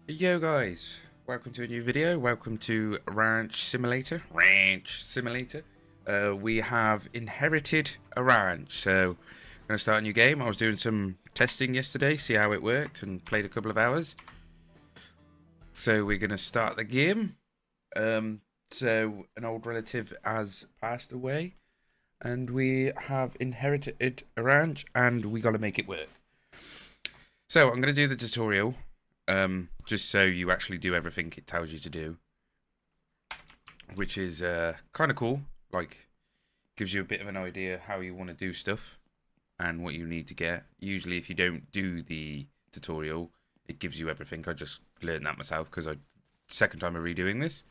Yo guys, welcome to a new video. Welcome to Ranch Simulator. We have inherited a ranch, so I'm going to start a new game. I was doing some testing yesterday, see how it worked, and played a couple of hours. So we're going to start the game. So an old relative has passed away, and we have inherited a ranch, and we got to make it work. So I'm going to do the tutorial. Just so you actually do everything it tells you to do, which is kind of cool. Like, gives you a bit of an idea how you want to do stuff and what you need to get. Usually, if you don't do the tutorial, it gives you everything. I just learned that myself because second time of redoing this,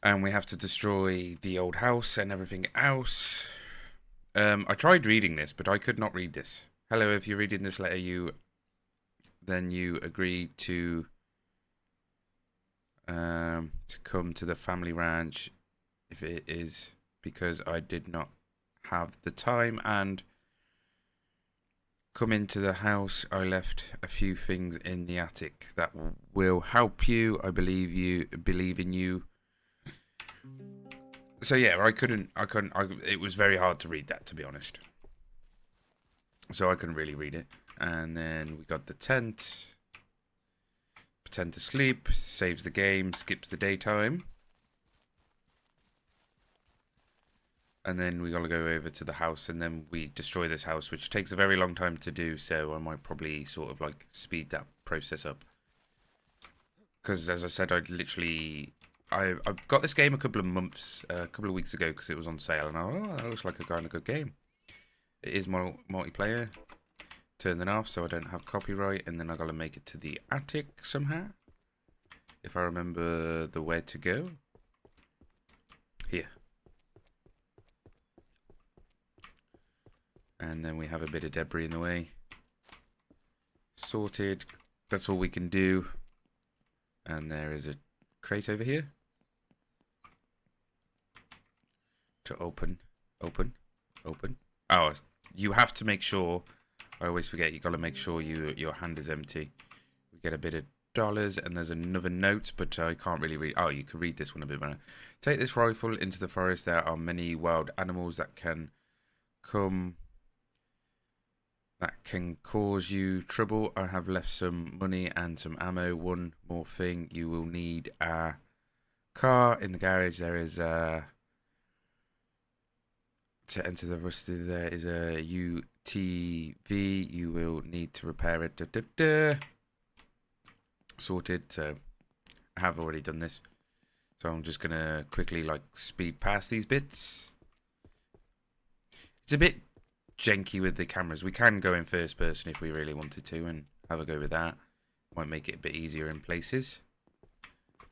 and we have to destroy the old house and everything else. I tried reading this, but I could not read this. Hello, if you're reading this letter, then you agree to come to the family ranch if it is because I did not have the time and come into the house. I left a few things in the attic that will help you. I believe in you. So yeah, I couldn't. It was very hard to read that, to be honest. So I couldn't really read it. And then we got the tent. Pretend to sleep. Saves the game. Skips the daytime. And then we gotta go over to the house, and then we destroy this house, which takes a very long time to do. So I might probably sort of like speed that process up. Because as I said, I got this game a couple of weeks ago because it was on sale, and that looks like a kind of good game. It is multiplayer. Turn that off so I don't have copyright, and then I gotta make it to the attic somehow. If I remember the way to go. Here. And then we have a bit of debris in the way. Sorted. That's all we can do. And there is a crate over here. To open. Oh, you have to make sure. I always forget. You got to make sure your hand is empty. We get a bit of dollars, and there's another note, but I can't really read. Oh, you can read this one a bit better. Take this rifle into the forest. There are many wild animals that can cause you trouble. I have left some money and some ammo. One more thing, you will need a car in the garage. There is to enter the rusty. There is a UTV. You will need to repair it. Sorted. So I have already done this. So I'm just gonna quickly like speed past these bits. It's a bit janky with the cameras. We can go in first person if we really wanted to and have a go with that. Might make it a bit easier in places.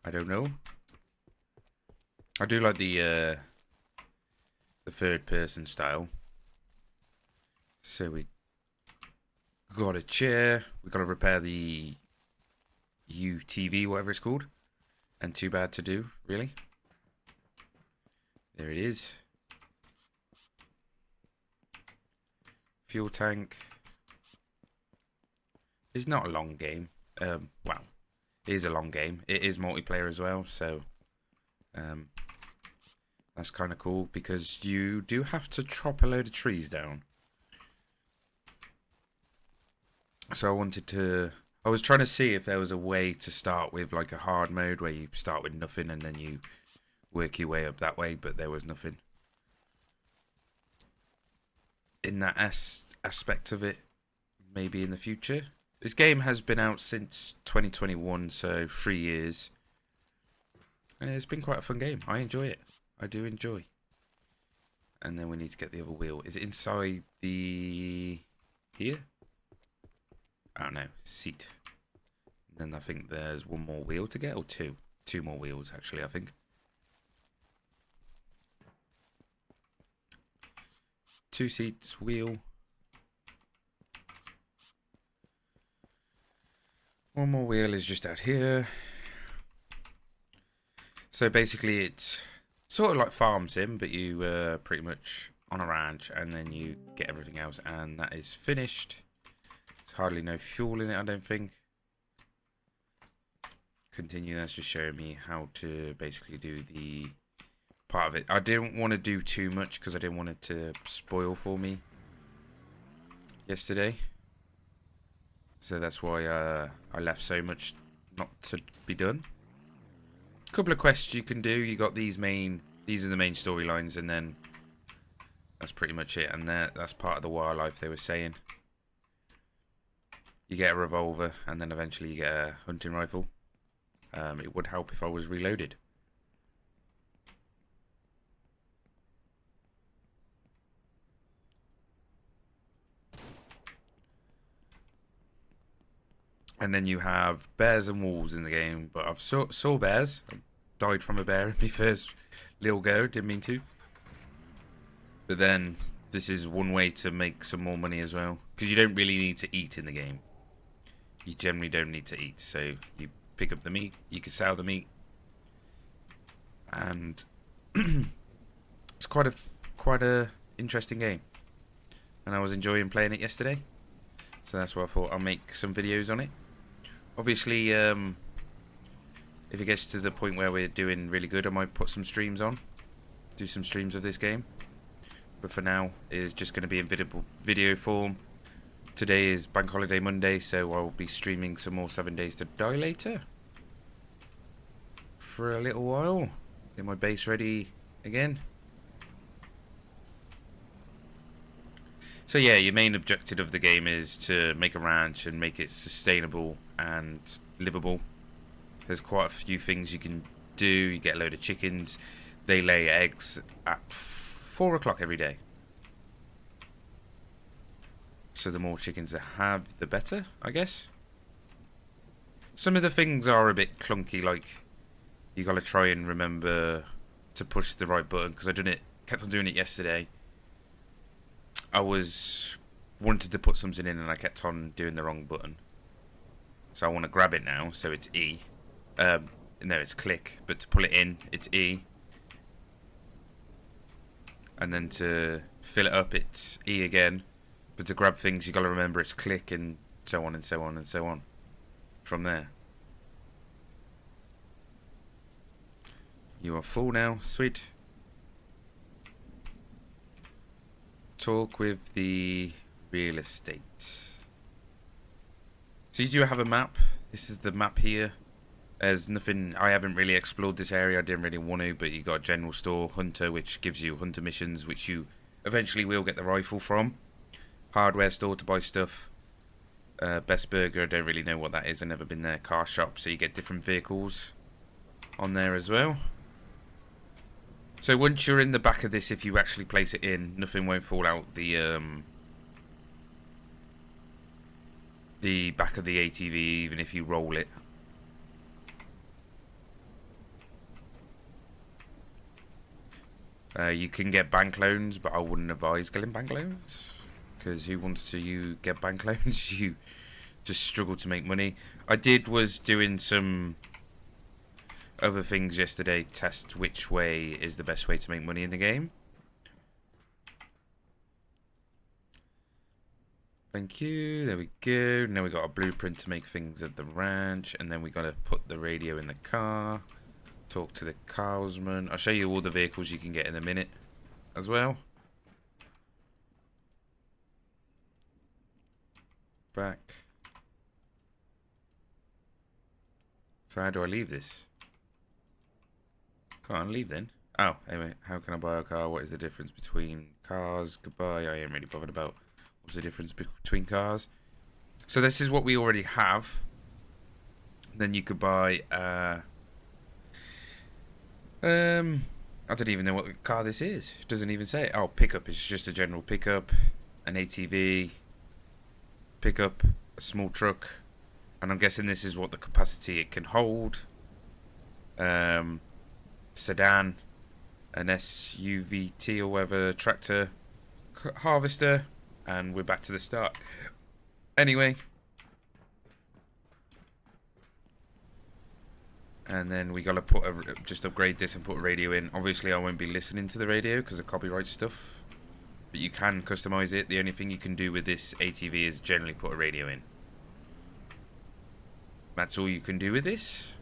I don't know. I do like the third person style. So we got a chair. We got to repair the UTV, whatever it's called. And too bad to do, really. There it is. Fuel tank. It's not a long game. Well, it is a long game. It is multiplayer as well, so that's kind of cool because you do have to chop a load of trees down. So I was trying to see if there was a way to start with like a hard mode where you start with nothing and then you work your way up that way, but there was nothing. In that aspect of it, maybe in the future. This game has been out since 2021, so 3 years. And it's been quite a fun game. I enjoy it. I do enjoy. And then we need to get the other wheel. Is it inside the... here? I don't know. Seat. And then I think there's one more wheel to get, or two. Two more wheels, actually, I think. Two seats, wheel. One more wheel is just out here. So basically it's sort of like Farm Sim, but you pretty much on a ranch and then you get everything else, and that is finished. There's hardly no fuel in it, I don't think. continue. That's just showing me how to basically do the part of it. I didn't want to do too much because I didn't want it to spoil for me yesterday. So that's why I left so much not to be done. A couple of quests you can do. You got these are the main storylines, and then that's pretty much it. And that's part of the wildlife they were saying. You get a revolver, and then eventually you get a hunting rifle. It would help if I was reloaded. And then you have bears and wolves in the game, but I've saw bears. I died from a bear in my first little go, didn't mean to. But then this is one way to make some more money as well, because you don't really need to eat in the game. You generally don't need to eat, so you pick up the meat, you can sell the meat, and it's quite a interesting game, and I was enjoying playing it yesterday, so that's why I thought I'll make some videos on it. Obviously, if it gets to the point where we're doing really good, I might put some streams on, do some streams of this game, but for now it's just going to be in video form. Today is Bank Holiday Monday, so I'll be streaming some more 7 Days to Die later for a little while. Get my base ready again. So yeah, your main objective of the game is to make a ranch and make it sustainable and livable. There's quite a few things you can do. You get a load of chickens. They lay eggs at 4 o'clock every day. So the more chickens they have, the better, I guess. Some of the things are a bit clunky, like you gotta try and remember to push the right button, because I kept on doing it yesterday. I wanted to put something in and I kept on doing the wrong button. So I want to grab it now, so it's E. No, it's click, but to pull it in, it's E. And then to fill it up, it's E again. But to grab things, you got to remember it's click, and so on and so on and so on from there. You are full now. Sweet. Talk with the real estate. So you do have a map. This is the map here. There's nothing. I haven't really explored this area. I didn't really want to, but you got a general store, hunter, which gives you hunter missions, which you eventually will get the rifle from. Hardware store to buy stuff. Best Burger, I don't really know what that is. I've never been there. Car shop, so you get different vehicles on there as well. So once you're in the back of this, if you actually place it in, nothing won't fall out the back of the ATV, even if you roll it. You can get bank loans, but I wouldn't advise getting bank loans, because who wants to get bank loans? You just struggle to make money. Was doing some other things yesterday, test which way is the best way to make money in the game. Thank you. There we go. Now we got a blueprint to make things at the ranch, and then we got to put the radio in the car. Talk to the cowsman. I'll show you all the vehicles you can get in a minute as well. Back. So how do I leave this? Can't leave then. Oh, anyway, how can I buy a car? What is the difference between cars? Goodbye. I ain't really bothered about what's the difference between cars. So this is what we already have. Then you could buy I don't even know what car this is. It doesn't even say it. Oh, pickup. It's just a general pickup, an ATV, pickup, a small truck, and I'm guessing this is what the capacity it can hold. Sedan, an SUVT or whatever, tractor, harvester, and we're back to the start. Anyway. And then we gotta just upgrade this and put a radio in. Obviously, I won't be listening to the radio because of copyright stuff. But you can customize it. The only thing you can do with this ATV is generally put a radio in. That's all you can do with this.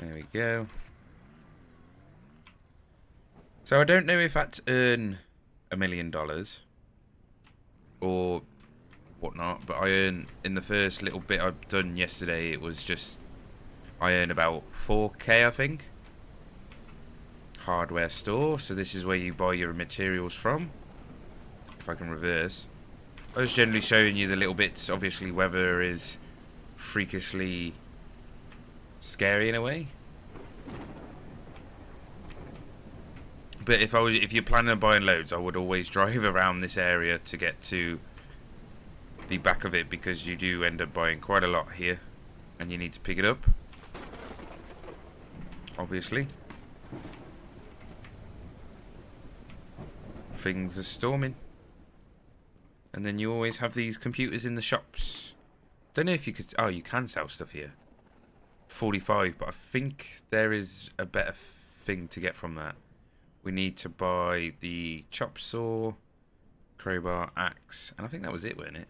There we go. So I don't know if that's earn $1 million or whatnot, but I earn in the first little bit I've done yesterday. It was just I earn about 4K, I think. Hardware store. So this is where you buy your materials from. If I can reverse, I was generally showing you the little bits. Obviously, weather is freakishly scary in a way. But if you're planning on buying loads, I would always drive around this area to get to the back of it, because you do end up buying quite a lot here, and you need to pick it up. Obviously, things are storming, and then you always have these computers in the shops. Don't know if you could. Oh, you can sell stuff here. 45, but I think there is a better thing to get from that. We need to buy the chop saw, crowbar, axe, and I think that was it, wasn't it?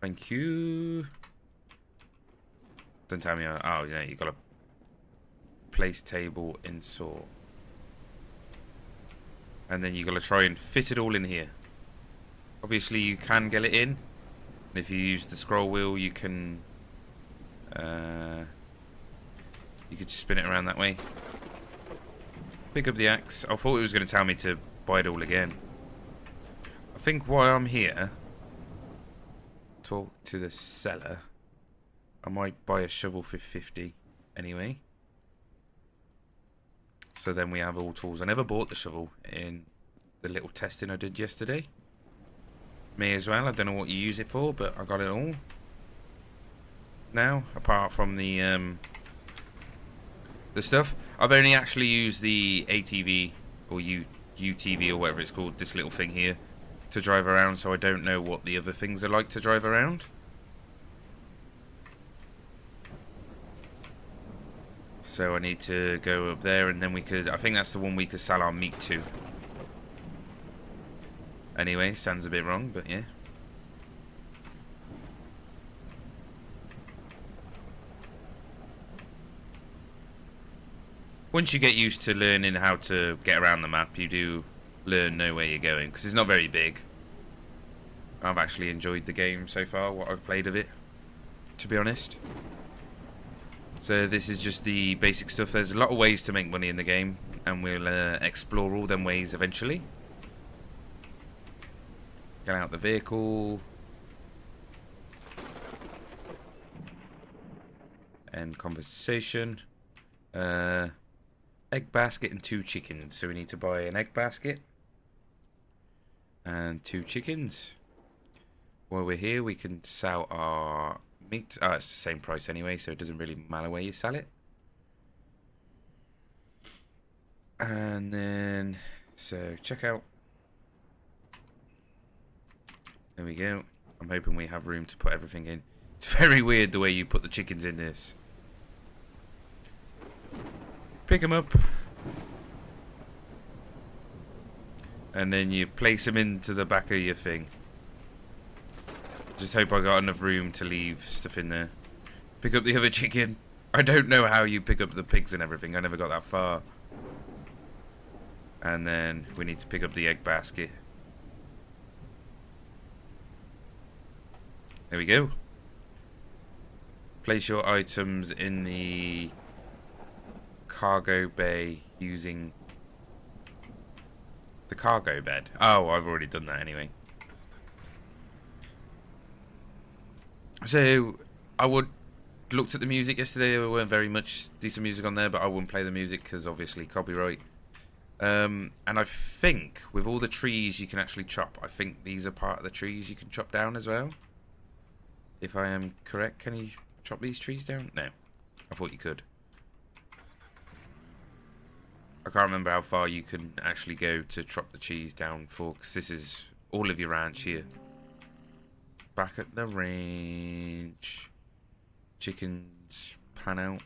Thank you. Don't tell me. Oh, yeah, you got to place table in saw, and then you got to try and fit it all in here. Obviously, you can get it in, and if you use the scroll wheel, you can. You could spin it around that way. Pick up the axe. I thought it was going to tell me to buy it all again. I think while I'm here, talk to the seller. I might buy a shovel for 50 anyway. So then we have all tools. I never bought the shovel in the little testing I did yesterday. May as well. I don't know what you use it for, but I got it all now, apart from the stuff. I've only actually used the ATV or UTV or whatever it's called, this little thing here, to drive around, so I don't know what the other things are like to drive around. So I need to go up there, and then we could, I think that's the one we could sell our meat to. Anyway, sounds a bit wrong, but yeah. Once you get used to learning how to get around the map, you do know where you're going, because it's not very big. I've actually enjoyed the game so far, what I've played of it, to be honest. So this is just the basic stuff. There's a lot of ways to make money in the game, and we'll explore all them ways eventually. Get out the vehicle. End conversation. Egg basket and 2 chickens. So we need to buy an egg basket and 2 chickens. While we're here, we can sell our meat. Oh, it's the same price anyway, so it doesn't really matter where you sell it. And then, so check out. There we go. I'm hoping we have room to put everything in. It's very weird the way you put the chickens in this. Pick them up, and then you place them into the back of your thing. Just hope I got enough room to leave stuff in there. Pick up the other chicken. I don't know how you pick up the pigs and everything. I never got that far. And then we need to pick up the egg basket. There we go. Place your items in the cargo bay using the cargo bed. Oh, I've already done that anyway. So I looked at the music yesterday. There weren't very much decent music on there, but I wouldn't play the music because obviously copyright. And I think with all the trees you can actually chop, I think these are part of the trees you can chop down as well. If I am correct, can you chop these trees down? No, I thought you could. I can't remember how far you can actually go to chop the cheese down for, because this is all of your ranch here. Back at the range. Chickens pan out.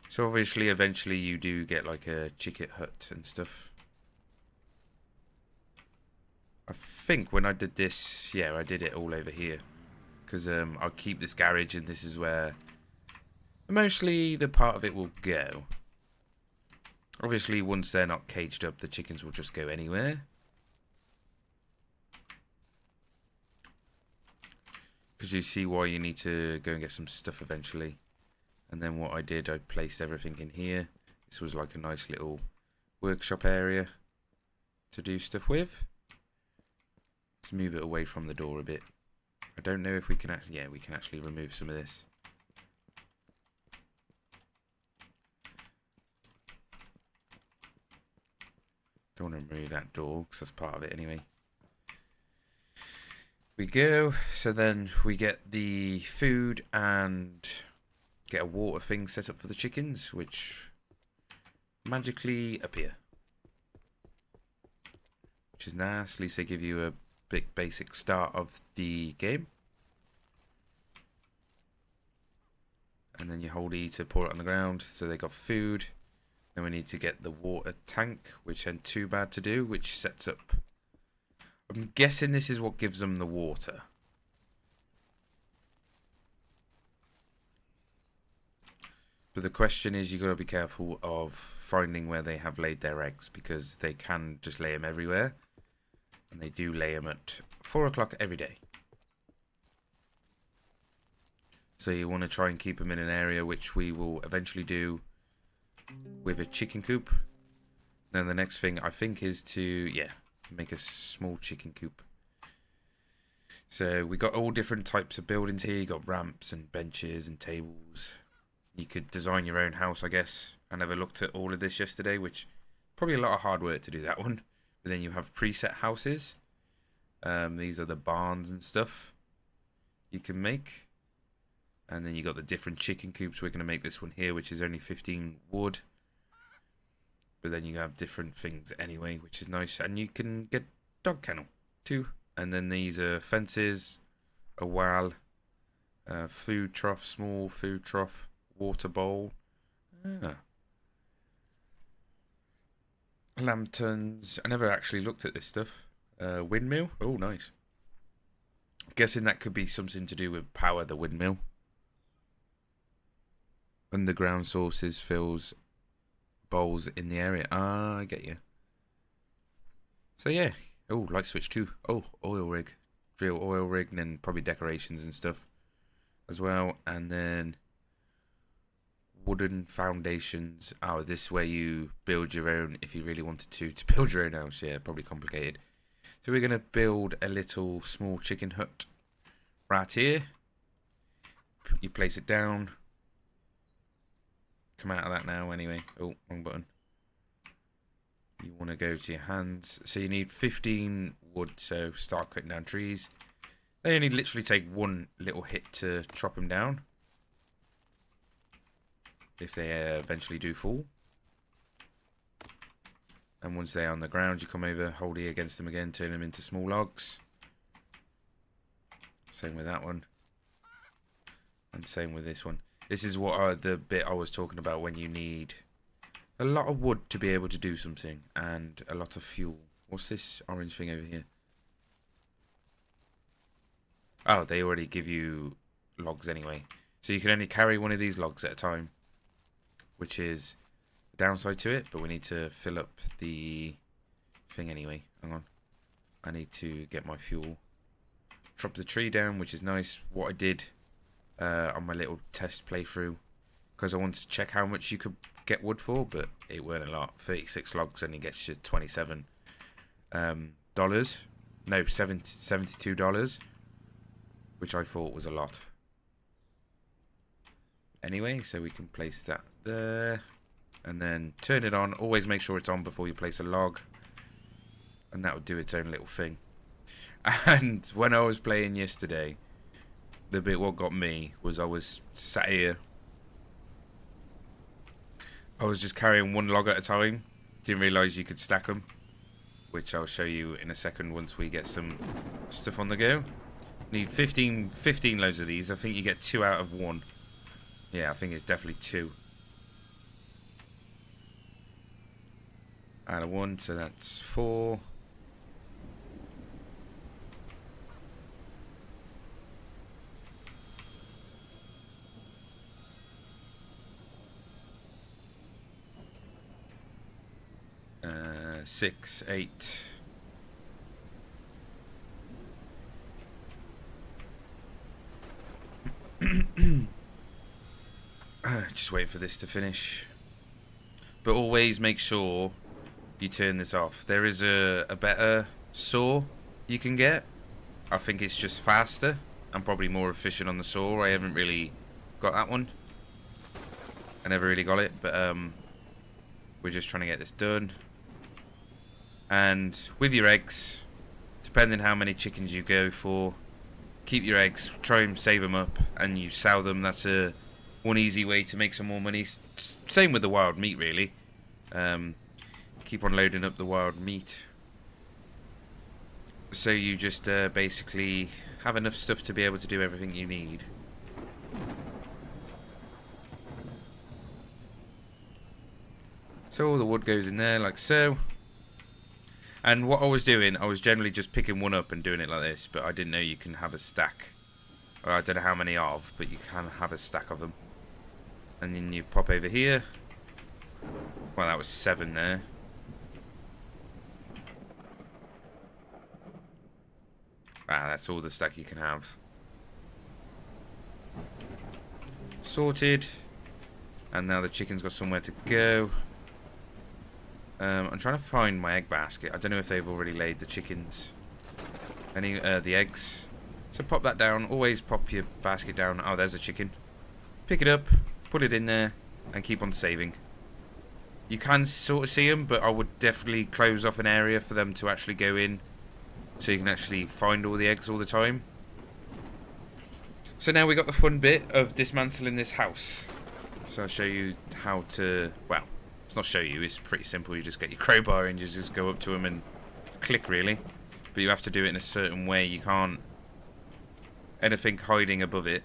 So obviously eventually you do get like a chicken hut and stuff. I think when I did this, yeah, I did it all over here. because I'll keep this garage, and this is where mostly the part of it will go. Obviously, once they're not caged up, the chickens will just go anywhere. Because you see why you need to go and get some stuff eventually. And then what I did, I placed everything in here. This was like a nice little workshop area to do stuff with. Let's move it away from the door a bit. I don't know if we can actually... Yeah, we can actually remove some of this. Don't want to remove that door because that's part of it anyway. We go. So then we get the food and get a water thing set up for the chickens, which magically appear. Which is nice. At least they give you a big basic start of the game. And then you hold E to pour it on the ground. So they got food. Then we need to get the water tank, which ain't too bad to do, which sets up... I'm guessing this is what gives them the water. But the question is, you got to be careful of finding where they have laid their eggs, because they can just lay them everywhere. And they do lay them at 4 o'clock every day. So you want to try and keep them in an area, which we will eventually do with a chicken coop. Then the next thing I think is to, yeah, make a small chicken coop. So we got all different types of buildings here. You got ramps and benches and tables. You could design your own house, I guess. I never looked at all of this yesterday, which probably a lot of hard work to do that one. But then you have preset houses. These are the barns and stuff you can make. And then you got the different chicken coops. We're going to make this one here, which is only 15 wood. But then you have different things anyway, which is nice. And you can get dog kennel too. And then these are fences, a well, food trough, small food trough, water bowl. Lanterns. I never actually looked at this stuff. Windmill. Oh, nice. Guessing that could be something to do with power the windmill. Underground sources fills bowls in the area. Ah, I get you. So yeah. Oh, light switch too. Oh, oil rig. Drill oil rig, and then probably decorations and stuff as well. And then wooden foundations. Oh, this is where you build your own, if you really wanted to build your own house. Yeah, probably complicated. So we're going to build a little small chicken hut right here. You place it down. Come out of that now anyway. Oh, wrong button. You want to go to your hands. So you need 15 wood, so start cutting down trees. They only literally take one little hit to chop them down. If they eventually do fall. And once they're on the ground, you come over, hold E against them again, turn them into small logs. Same with that one. And same with this one. This is what the bit I was talking about when you need a lot of wood to be able to do something. And a lot of fuel. What's this orange thing over here? Oh, they already give you logs anyway. So you can only carry one of these logs at a time. Which is the downside to it. But we need to fill up the thing anyway. Hang on. I need to get my fuel. Drop the tree down, which is nice. What I did on my little test playthrough. Because I wanted to check how much you could get wood for. But it weren't a lot. 36 logs only gets you $27. No, $72. Which I thought was a lot. Anyway, so we can place that there. And then turn it on. Always make sure it's on before you place a log. And that would do its own little thing. And when I was playing yesterday, the bit what got me was I was sat here. I was just carrying one log at a time. Didn't realise you could stack them. Which I'll show you in a second once we get some stuff on the go. Need 15 loads of these. I think you get 2 out of 1. Yeah, I think it's definitely 2. Out of 1, so that's 4. 6, 8. Just waiting for this to finish. But always make sure you turn this off. There is a better saw you can get. I think it's just faster and probably more efficient on the saw. I haven't really got that one. I never really got it, but we're just trying to get this done. And with your eggs, depending how many chickens you go for, keep your eggs, try and save them up, and you sell them. That's one easy way to make some more money. Same with the wild meat, really. Keep on loading up the wild meat. So you just basically have enough stuff to be able to do everything you need. So all the wood goes in there like so. And what I was doing, I was generally just picking one up and doing it like this, but I didn't know you can have a stack. Or I don't know how many of, but you can have a stack of them. And then you pop over here. Well, that was 7 there. Ah, that's all the stack you can have. Sorted. And now the chicken's got somewhere to go. I'm trying to find my egg basket. I don't know if they've already laid the chickens. The eggs. So pop that down. Always pop your basket down. Oh, there's a chicken. Pick it up, put it in there, and keep on saving. You can sort of see them, but I would definitely close off an area for them to actually go in, so you can actually find all the eggs all the time. So now we got the fun bit of dismantling this house. So I'll show you how to, well, it's not show you, it's pretty simple. You just get your crowbar and you just go up to them and click, really. But you have to do it in a certain way. You can't, anything hiding above it,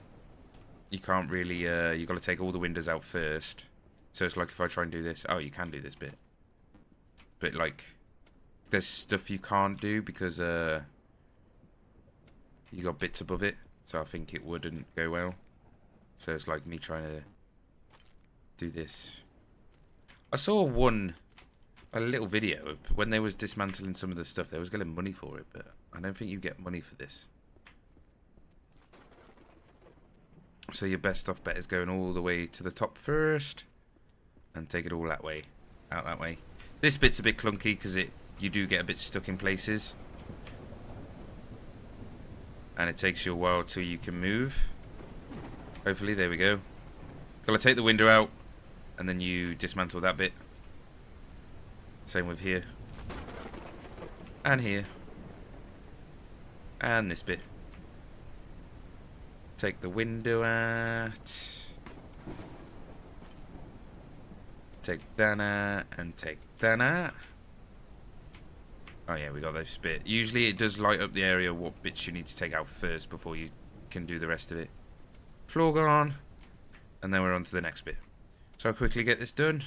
you can't really, you got to take all the windows out first. So it's like if I try and do this, oh, you can do this bit. But like, there's stuff you can't do because you got bits above it. So I think it wouldn't go well. So it's like me trying to do this. I saw a little video of when they was dismantling some of the stuff. They was getting money for it, but I don't think you get money for this. So your best off bet is going all the way to the top first and take it all that way, out that way. This bit's a bit clunky because you do get a bit stuck in places. And it takes you a while till you can move. Hopefully, there we go. Gotta take the window out and then you dismantle that bit. Same with here. And here. And this bit. Take the window out. Take that out and take that out. Oh yeah, we got this bit. Usually it does light up the area what bits you need to take out first before you can do the rest of it. Floor gone. And then we're on to the next bit. So I'll quickly get this done.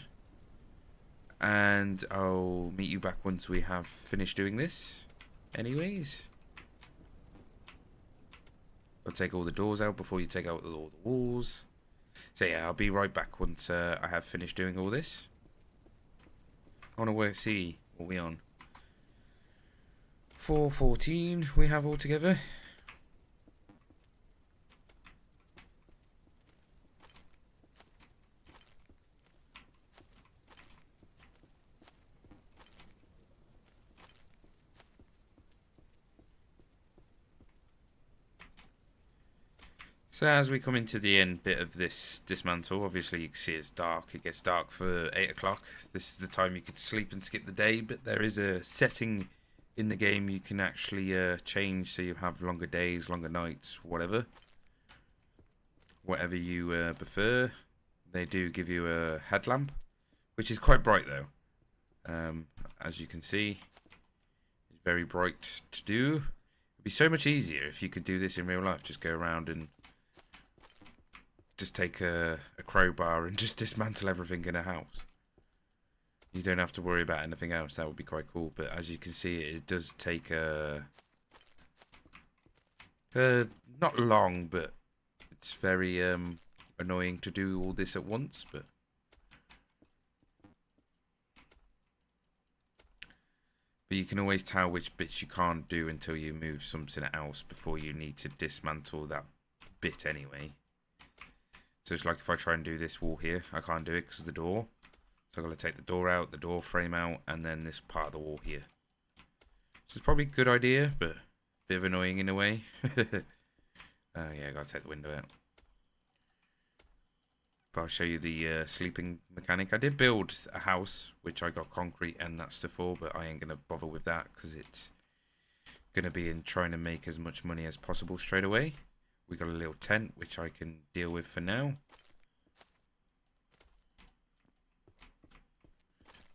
And I'll meet you back once we have finished doing this. Anyways. I'll take all the doors out before you take out all the walls. So yeah, I'll be right back once I have finished doing all this. I want to see what we're on. 414 we have all together. So as we come into the end bit of this dismantle, obviously you can see it's dark. It gets dark for 8 o'clock. This is the time you could sleep and skip the day, but there is a setting in the game you can actually change so you have longer days, longer nights, whatever. Whatever you prefer. They do give you a headlamp, which is quite bright though. As you can see, it's very bright to do. It'd be so much easier if you could do this in real life. Just go around and just take a crowbar and just dismantle everything in a house. You don't have to worry about anything else. That would be quite cool. But as you can see, it does take not long, but it's very annoying to do all this at once. But But you can always tell which bits you can't do until you move something else before you need to dismantle that bit anyway. So it's like if I try and do this wall here, I can't do it because of the door. So I've got to take the door out, the door frame out, and then this part of the wall here. So it's probably a good idea, but a bit of annoying in a way. Oh yeah, I got to take the window out. But I'll show you the sleeping mechanic. I did build a house, which I got concrete and that stuff for, but I ain't going to bother with that because it's going to be in trying to make as much money as possible straight away. We got a little tent, which I can deal with for now.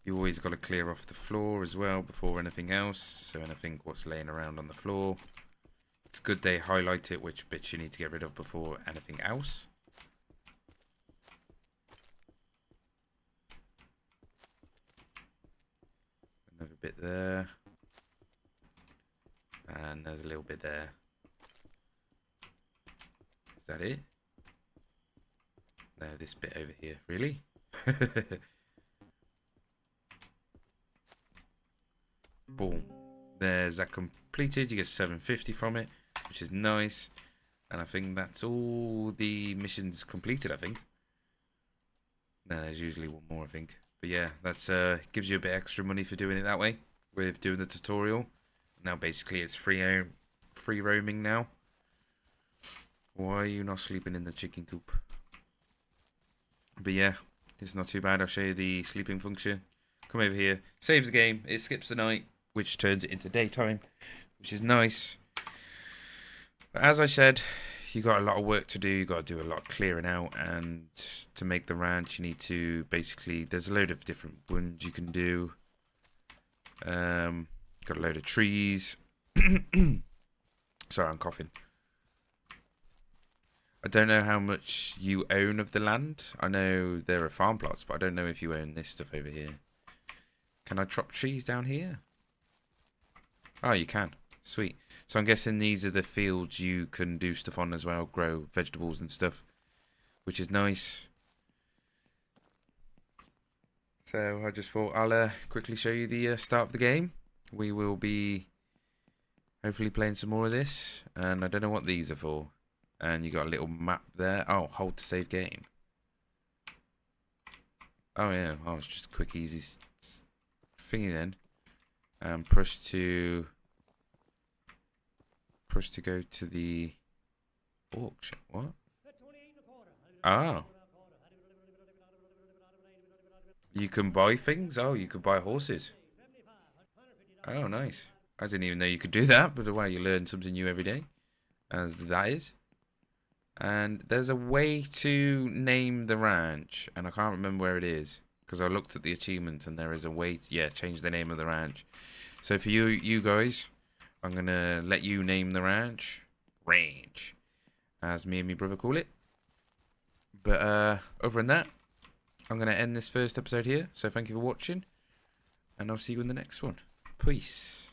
You always got to clear off the floor as well before anything else. So anything what's laying around on the floor. It's good they highlight it, which bits you need to get rid of before anything else. Another bit there. And there's a little bit there. Is that it? No, this bit over here. Really? Boom. There's that completed. You get 750 from it, which is nice. And I think that's all the missions completed, I think. No, there's usually one more, I think. But yeah, that's gives you a bit extra money for doing it that way with doing the tutorial. Now basically it's free roaming now. Why are you not sleeping in the chicken coop? But yeah, it's not too bad. I'll show you the sleeping function. Come over here, saves the game, it skips the night, which turns it into daytime, which is nice. But as I said, you got a lot of work to do. You got to do a lot of clearing out, and to make the ranch, you need to basically. There's a load of different ones you can do. Got a load of trees. Sorry, I'm coughing. I don't know how much you own of the land. I know there are farm plots, but I don't know if you own this stuff over here. Can I chop trees down here? Oh, you can. Sweet. So I'm guessing these are the fields you can do stuff on as well, grow vegetables and stuff, which is nice. So I just thought I'll quickly show you the start of the game. We will be hopefully playing some more of this, and I don't know what these are for. And you got a little map there. Oh, hold to save game. Oh yeah, oh, it's just a quick easy thingy then. Push to go to the auction. What? Oh. You can buy things? Oh, you could buy horses. Oh, nice. I didn't even know you could do that, but wow, you learn something new every day. As that is. And there's a way to name the ranch, and I can't remember where it is, because I looked at the achievements, and there is a way to, yeah, change the name of the ranch. So for you guys, I'm going to let you name the ranch. Ranch. As me and my brother call it. But other than that, I'm going to end this first episode here. So thank you for watching. And I'll see you in the next one. Peace.